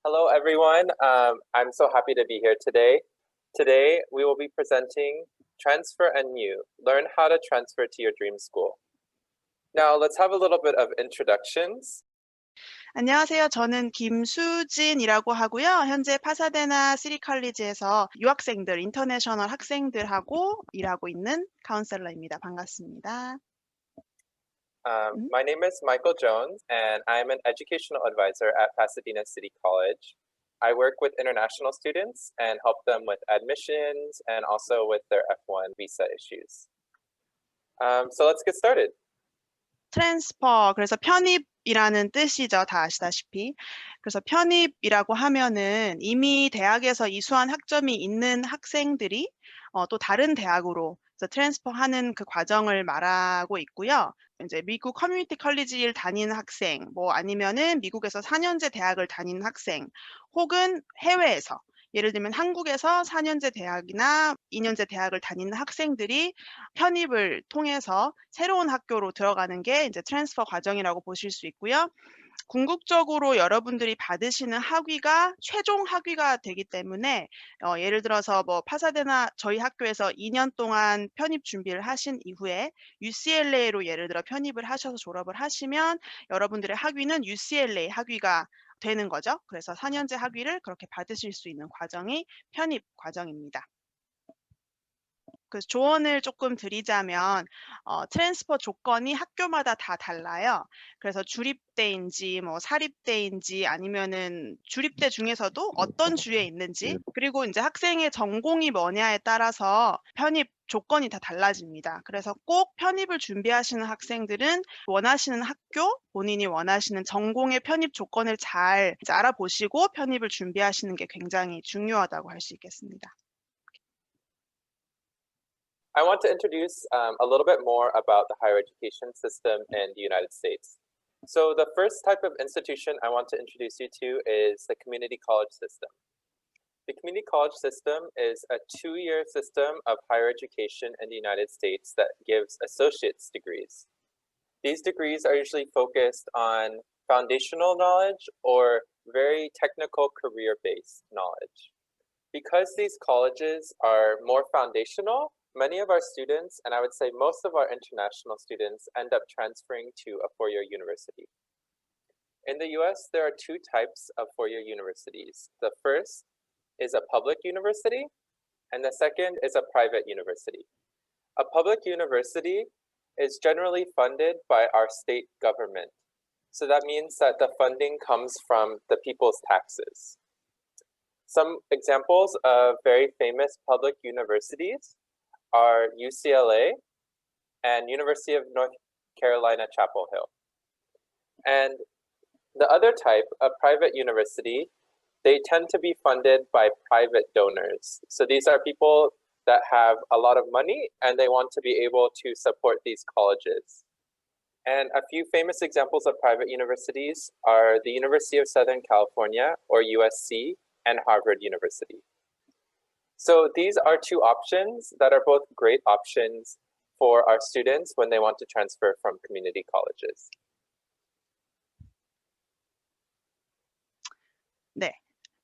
Hello, everyone. I'm so happy to be here today. Today, we will be presenting Transfer and You, Learn How to Transfer to Your Dream School. Now, let's have a little bit of introductions. 안녕하세요. 저는 김수진이라고 하고요. 현재 파사데나 시티 컬리지에서 유학생들, 인터내셔널 학생들하고 일하고 있는 카운셀러입니다. 반갑습니다. My name is Michael Jones, and I'm an educational advisor at Pasadena City College. I work with international students and help them with admissions and also with their F1 visa issues. So let's get started. 트랜스퍼, 그래서 편입이라는 뜻이죠. 다 아시다시피. 그래서 편입이라고 하면은 이미 대학에서 이수한 학점이 있는 학생들이 또 다른 대학으로 트랜스퍼 하는 그 과정을 말하고 있고요. 이제 미국 커뮤니티 컬리지를 다니는 학생, 뭐 아니면은 미국에서 4년제 대학을 다니는 학생, 혹은 해외에서 예를 들면 한국에서 4년제 대학이나 2년제 대학을 다니는 학생들이 편입을 통해서 새로운 학교로 들어가는 게 이제 트랜스퍼 과정이라고 보실 수 있고요. 궁극적으로 여러분들이 받으시는 학위가 최종 학위가 되기 때문에 예를 들어서 뭐 파사데나 저희 학교에서 2년 동안 편입 준비를 하신 이후에 UCLA로 예를 들어 편입을 하셔서 졸업을 하시면 여러분들의 학위는 UCLA 학위가 되는 거죠. 그래서 4년제 학위를 그렇게 받으실 수 있는 과정이 편입 과정입니다. 그래서 조언을 조금 드리자면 트랜스퍼 조건이 학교마다 다 달라요. 그래서 주립대인지 뭐 사립대인지 아니면은 주립대 중에서도 어떤 주에 있는지, 그리고 이제 학생의 전공이 뭐냐에 따라서 편입 조건이 다 달라집니다. 그래서 꼭 편입을 준비하시는 학생들은 원하시는 학교, 본인이 원하시는 전공의 편입 조건을 잘 이제 알아보시고 편입을 준비하시는 게 굉장히 중요하다고 할 수 있겠습니다. I want to introduce a little bit more about the higher education system in the United States. So the first type of institution I want to introduce you to is the community college system. The community college system is a 2-year system of higher education in the United States that gives associate's degrees. These degrees are usually focused on foundational knowledge or very technical career-based knowledge. Because these colleges are more foundational, many of our students, and I would say most of our international students, end up transferring to a 4-year university. In the US, there are 2 types of 4-year universities. The first is a public university, and the second is a private university. A public university is generally funded by our state government. So that means that the funding comes from the people's taxes. Some examples of very famous public universities are UCLA and University of North Carolina, Chapel Hill. And the other type, a private university, they tend to be funded by private donors. So these are people that have a lot of money and they want to be able to support these colleges. And a few famous examples of private universities are the University of Southern California, or USC, and Harvard University. So these are 2 options that are both great options for our students when they want to transfer from community colleges. 네,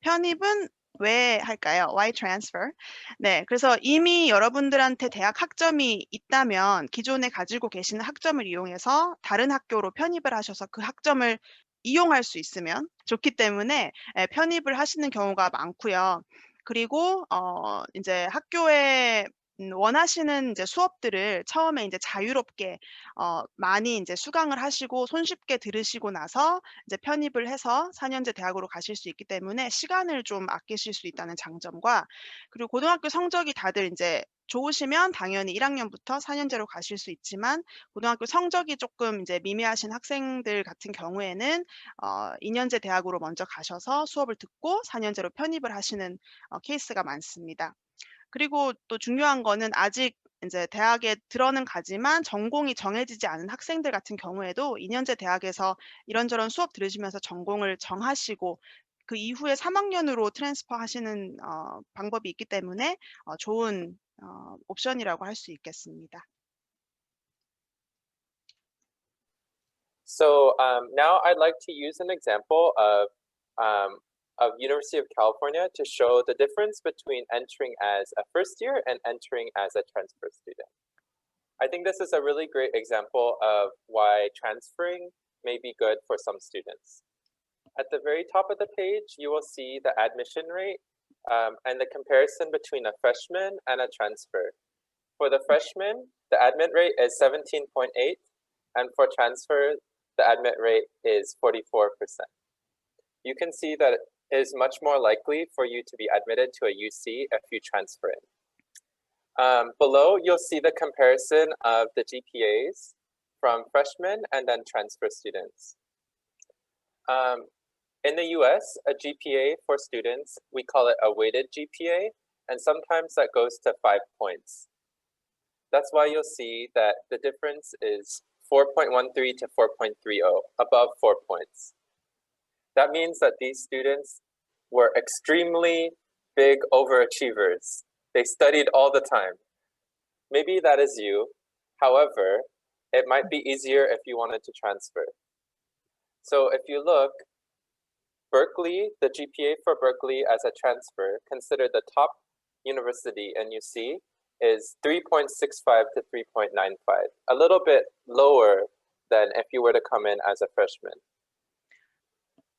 편입은 왜 할까요? Why transfer? 네, 그래서 이미 여러분들한테 대학 학점이 있다면 기존에 가지고 계시는 학점을 이용해서 다른 학교로 편입을 하셔서 그 학점을 이용할 수 있으면 좋기 때문에 편입을 하시는 경우가 많고요. 그리고 이제 학교에 원하시는 이제 수업들을 처음에 이제 자유롭게 많이 이제 수강을 하시고 손쉽게 들으시고 나서 이제 편입을 해서 4년제 대학으로 가실 수 있기 때문에 시간을 좀 아끼실 수 있다는 장점과, 그리고 고등학교 성적이 다들 이제 좋으시면 당연히 1학년부터 4년제로 가실 수 있지만 고등학교 성적이 조금 이제 미미하신 학생들 같은 경우에는 2년제 대학으로 먼저 가셔서 수업을 듣고 4년제로 편입을 하시는 케이스가 많습니다. 그리고 또 중요한 거는 아직 인제 대학에 들어는 가지만 전공이 정해지지 않은 학생들 같은 경우에도 2년제 대학에서 이런저런 수업 들으시면서 전공을 정하시고 그 이후에 3학년으로 트랜스퍼 하시는 방법이 있기 때문에 좋은 옵션이라고 할 수 있겠습니다. So now I'd like to use an example of of University of California to show the difference between entering as a first year and entering as a transfer student. I think this is a really great example of why transferring may be good for some students. At the very top of the page, you will see the admission rate and the comparison between a freshman and a transfer. For the freshman, the admit rate is 17.8, and for transfer, the admit rate is 44%. You can see that it is much more likely for you to be admitted to a UC if you transfer in. Below, you'll see the comparison of the GPAs from freshmen and then transfer students. In the US, a GPA for students, we call it a weighted GPA, and sometimes that goes to 5 points. That's why you'll see that the difference is 4.13 to 4.30, above 4 points. That means that these students were extremely big overachievers. They studied all the time. Maybe that is you. However, it might be easier if you wanted to transfer. So if you look, Berkeley, the GPA for Berkeley as a transfer, considered the top university in UC, is 3.65 to 3.95, a little bit lower than if you were to come in as a freshman.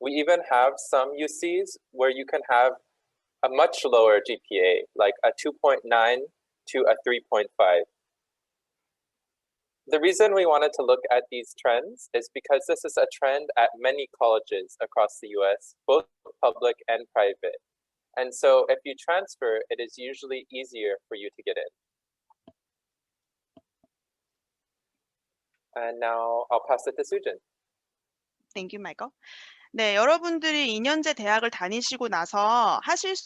We even have some UCs where you can have a much lower GPA, like a 2.9 to a 3.5. The reason we wanted to look at these trends is because this is a trend at many colleges across the US, both public and private. And so if you transfer, it is usually easier for you to get in. And now I'll pass it to Sujin. Thank you, Michael. 네, 여러분들이 2년제 대학을 다니시고 나서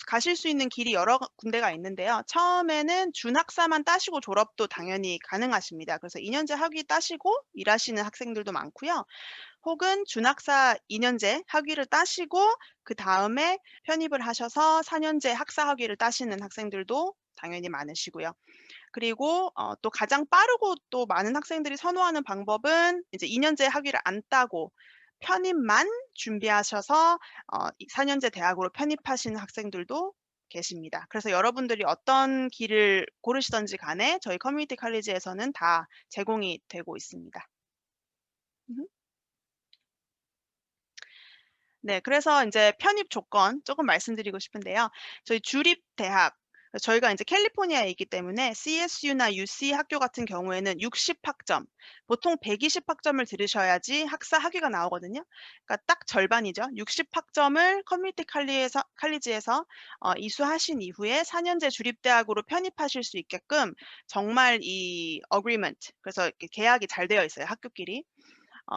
가실 수 있는 길이 여러 군데가 있는데요. 처음에는 준학사만 따시고 졸업도 당연히 가능하십니다. 그래서 2년제 학위 따시고 일하시는 학생들도 많고요. 혹은 준학사 2년제 학위를 따시고 그 다음에 편입을 하셔서 4년제 학사 학위를 따시는 학생들도 당연히 많으시고요. 그리고 또 가장 빠르고 또 많은 학생들이 선호하는 방법은 이제 2년제 학위를 안 따고 편입만 준비하셔서 4년제 대학으로 편입하시는 학생들도 계십니다. 그래서 여러분들이 어떤 길을 고르시든지 간에 저희 커뮤니티 칼리지에서는 다 제공이 되고 있습니다. 네, 그래서 이제 편입 조건 조금 말씀드리고 싶은데요. 저희 주립 대학, 저희가 이제 캘리포니아에 있기 때문에 CSU나 UC 학교 같은 경우에는 60학점, 보통 120학점을 들으셔야지 학사 학위가 나오거든요. 그러니까 딱 절반이죠. 60학점을 커뮤니티 칼리지에서 이수하신 이후에 4년제 주립대학으로 편입하실 수 있게끔 정말 이 agreement, 그래서 이렇게 계약이 잘 되어 있어요, 학교끼리.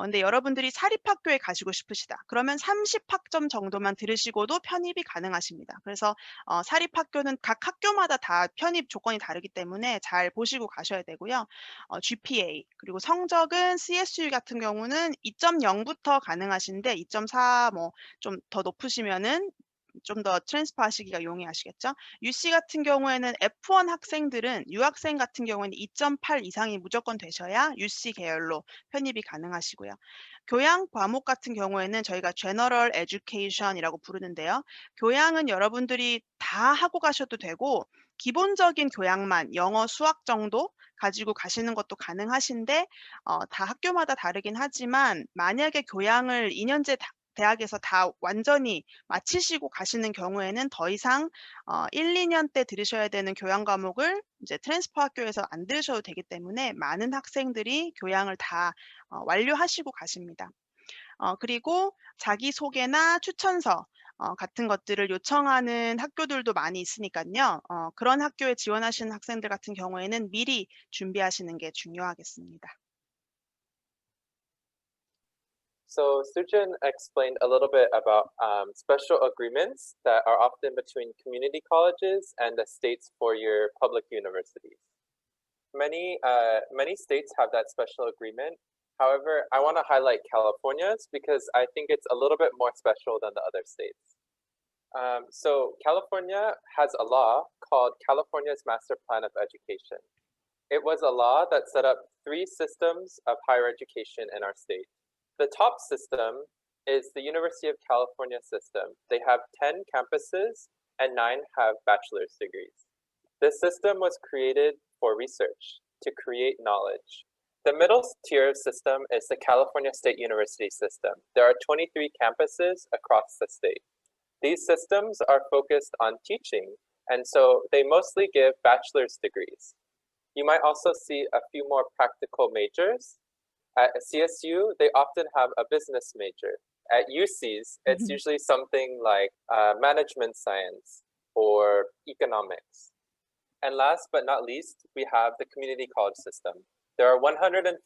근데 여러분들이 사립학교에 가시고 싶으시다. 그러면 30학점 정도만 들으시고도 편입이 가능하십니다. 그래서 사립학교는 각 학교마다 다 편입 조건이 다르기 때문에 잘 보시고 가셔야 되고요. GPA 그리고 성적은 CSU 같은 경우는 2.0부터 가능하신데 2.4 뭐 좀 더 높으시면은 좀 더 트랜스퍼 하시기가 용이하시겠죠. UC 같은 경우에는 F1 학생들은 유학생 같은 경우에는 2.8 이상이 무조건 되셔야 UC 계열로 편입이 가능하시고요. 교양 과목 같은 경우에는 저희가 General Education이라고 부르는데요. 교양은 여러분들이 다 하고 가셔도 되고 기본적인 교양만 영어, 수학 정도 가지고 가시는 것도 가능하신데 다 학교마다 다르긴 하지만 만약에 교양을 2년제 대학에서 다 완전히 마치시고 가시는 경우에는 더 이상 1, 2년 때 들으셔야 되는 교양 과목을 이제 트랜스퍼 학교에서 안 들으셔도 되기 때문에 많은 학생들이 교양을 다 완료하시고 가십니다. 그리고 자기소개나 추천서 같은 것들을 요청하는 학교들도 많이 있으니까요. 그런 학교에 지원하시는 학생들 같은 경우에는 미리 준비하시는 게 중요하겠습니다. So Sujin explained a little bit about special agreements that are often between community colleges and the states for your public universities. Many states have that special agreement. However, I want to highlight California's because I think it's a little bit more special than the other states. So California has a law called California's Master Plan of Education. It was a law that set up 3 systems of higher education in our state. The top system is the University of California system. They have 10 campuses and 9 have bachelor's degrees. This system was created for research, to create knowledge. The middle tier system is the California State University system. There are 23 campuses across the state. These systems are focused on teaching, and so they mostly give bachelor's degrees. You might also see a few more practical majors. At CSU, they often have a business major. At UCs, it's usually something like management science or economics. And last but not least, we have the community college system. There are 115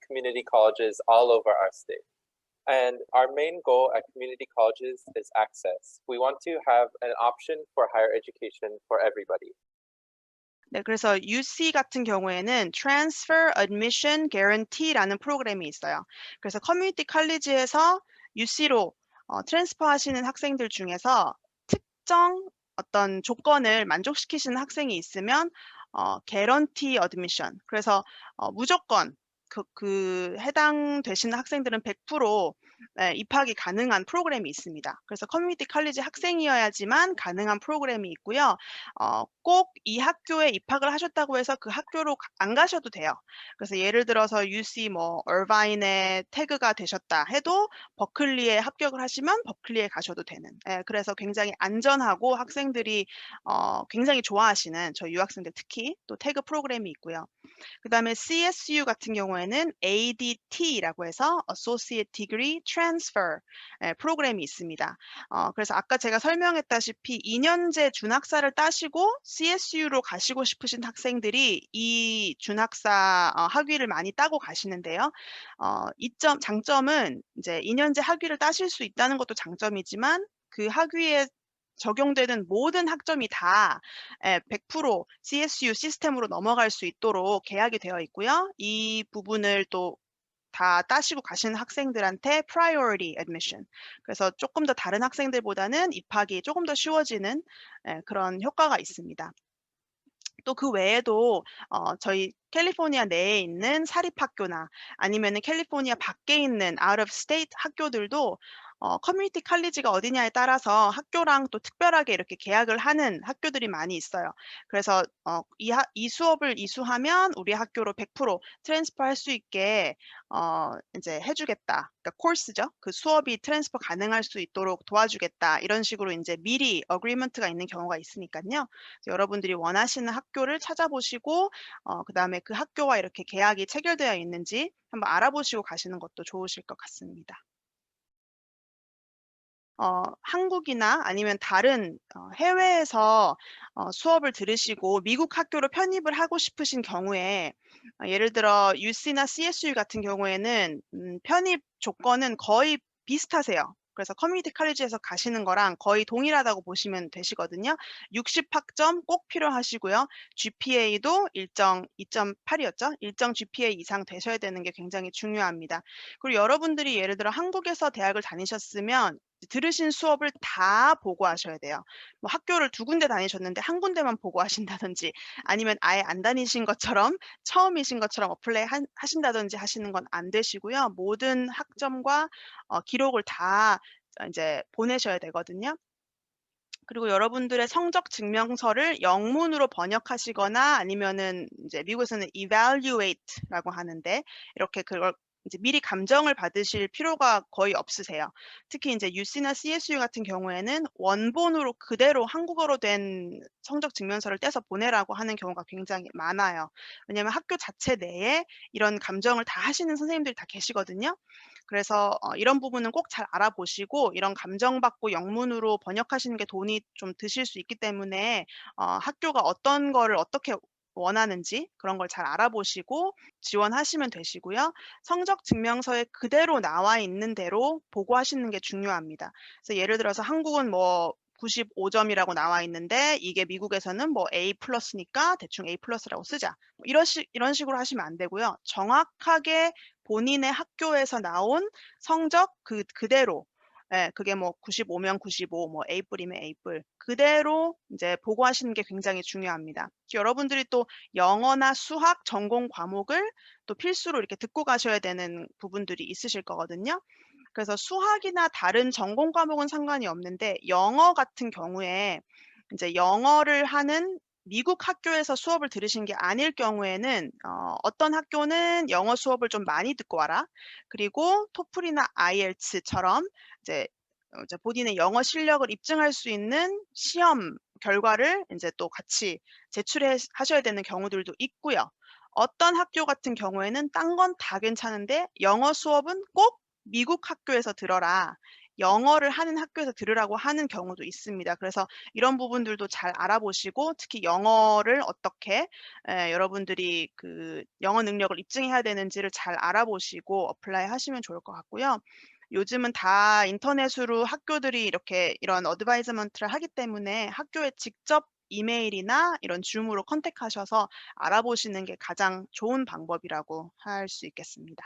community colleges all over our state. And our main goal at community colleges is access. We want to have an option for higher education for everybody. 네, 그래서 UC 같은 경우에는 Transfer Admission Guarantee라는 프로그램이 있어요. 그래서 커뮤니티 칼리지에서 UC로 트랜스퍼 하시는 학생들 중에서 특정 어떤 조건을 만족시키시는 학생이 있으면 Guarantee Admission. 그래서 무조건 그 해당되시는 학생들은 100% 입학이 가능한 프로그램이 있습니다. 그래서 커뮤니티 칼리지 학생이어야지만 가능한 프로그램이 있고요. 꼭 이 학교에 입학을 하셨다고 해서 그 학교로 안 가셔도 돼요. 그래서 예를 들어서 UC 뭐 얼바인에 태그가 되셨다 해도 버클리에 합격을 하시면 버클리에 가셔도 되는. 그래서 굉장히 안전하고 학생들이 굉장히 좋아하시는 저희 유학생들 특히 또 태그 프로그램이 있고요. 그다음에 CSU 같은 경우에는 ADT라고 해서 Associate Degree Transfer 프로그램이 있습니다. 그래서 아까 제가 설명했다시피 2년제 준학사를 따시고 CSU로 가시고 싶으신 학생들이 이 준학사 학위를 많이 따고 가시는데요. 장점은 이제 2년제 학위를 따실 수 있다는 것도 장점이지만 그 학위에 적용되는 모든 학점이 다 100% CSU 시스템으로 넘어갈 수 있도록 계약이 되어 있고요. 이 부분을 또 다 따시고 가시는 학생들한테 priority admission. 그래서 조금 더 다른 학생들보다는 입학이 조금 더 쉬워지는 그런 효과가 있습니다. 또 그 외에도 저희 캘리포니아 내에 있는 사립학교나 아니면은 캘리포니아 밖에 있는 out of state 학교들도 커뮤니티 칼리지가 어디냐에 따라서 학교랑 또 특별하게 이렇게 계약을 하는 학교들이 많이 있어요. 그래서 이 수업을 이수하면 우리 학교로 100% 트랜스퍼 할 수 있게 이제 해주겠다. 그러니까 코र्스죠. 그 수업이 트랜스퍼 가능할 수 있도록 도와주겠다. 이런 식으로 이제 미리 어그리먼트가 있는 경우가 있으니까요. 여러분들이 원하시는 학교를 찾아보시고 그다음에 그 학교와 이렇게 계약이 체결되어 있는지 한번 알아보시고 가시는 것도 좋으실 것 같습니다. 한국이나 아니면 다른 해외에서 수업을 들으시고 미국 학교로 편입을 하고 싶으신 경우에 예를 들어 UC나 CSU 같은 경우에는 편입 조건은 거의 비슷하세요. 그래서 커뮤니티 칼리지에서 가시는 거랑 거의 동일하다고 보시면 되시거든요. 60학점 꼭 필요하시고요. GPA도 일정 2.8이었죠? 일정 GPA 이상 되셔야 되는 게 굉장히 중요합니다. 그리고 여러분들이 예를 들어 한국에서 대학을 다니셨으면 들으신 수업을 다 보고하셔야 돼요. 뭐 학교를 2군데 다니셨는데 1군데만 보고하신다든지 아니면 아예 안 다니신 것처럼 처음이신 것처럼 어플라이 하신다든지 하시는 건 안 되시고요. 모든 학점과 기록을 다 이제 보내셔야 되거든요. 그리고 여러분들의 성적 증명서를 영문으로 번역하시거나 아니면은 이제 미국에서는 evaluate라고 하는데 이렇게 그걸 이제 미리 감정을 받으실 필요가 거의 없으세요. 특히 이제 UC나 CSU 같은 경우에는 원본으로 그대로 한국어로 된 성적 증명서를 떼서 보내라고 하는 경우가 굉장히 많아요. 왜냐하면 학교 자체 내에 이런 감정을 다 하시는 선생님들이 다 계시거든요. 그래서 이런 부분은 꼭 잘 알아보시고 이런 감정받고 영문으로 번역하시는 게 돈이 좀 드실 수 있기 때문에 학교가 어떤 거를 어떻게 원하는지 그런 걸 잘 알아보시고 지원하시면 되시고요. 성적 증명서에 그대로 나와 있는 대로 보고하시는 게 중요합니다. 그래서 예를 들어서 한국은 뭐 95점이라고 나와 있는데 이게 미국에서는 뭐 A 플러스니까 대충 A 플러스라고 쓰자. 뭐 이런 식으로 하시면 안 되고요. 정확하게 본인의 학교에서 나온 성적 그대로 그게 뭐 95면 95, 뭐 A뿔이면 A뿔 그대로 이제 보고하시는 게 굉장히 중요합니다. 여러분들이 또 영어나 수학 전공 과목을 또 필수로 이렇게 듣고 가셔야 되는 부분들이 있으실 거거든요. 그래서 수학이나 다른 전공 과목은 상관이 없는데 영어 같은 경우에 이제 영어를 하는 미국 학교에서 수업을 들으신 게 아닐 경우에는 어떤 학교는 영어 수업을 좀 많이 듣고 와라. 그리고 토플이나 IELTS처럼 이제 본인의 영어 실력을 입증할 수 있는 시험 결과를 인제 또 같이 제출해 하셔야 되는 경우들도 있고요. 어떤 학교 같은 경우에는 딴 건 다 괜찮은데 영어 수업은 꼭 미국 학교에서 들어라. 영어를 하는 학교에서 들으라고 하는 경우도 있습니다. 그래서 이런 부분들도 잘 알아보시고 특히 영어를 어떻게 여러분들이 그 영어 능력을 입증해야 되는지를 잘 알아보시고 어플라이 하시면 좋을 것 같고요. 요즘은 다 인터넷으로 학교들이 이렇게 이런 어드바이즈먼트를 하기 때문에 학교에 직접 이메일이나 이런 줌으로 컨택하셔서 알아보시는 게 가장 좋은 방법이라고 할 수 있겠습니다.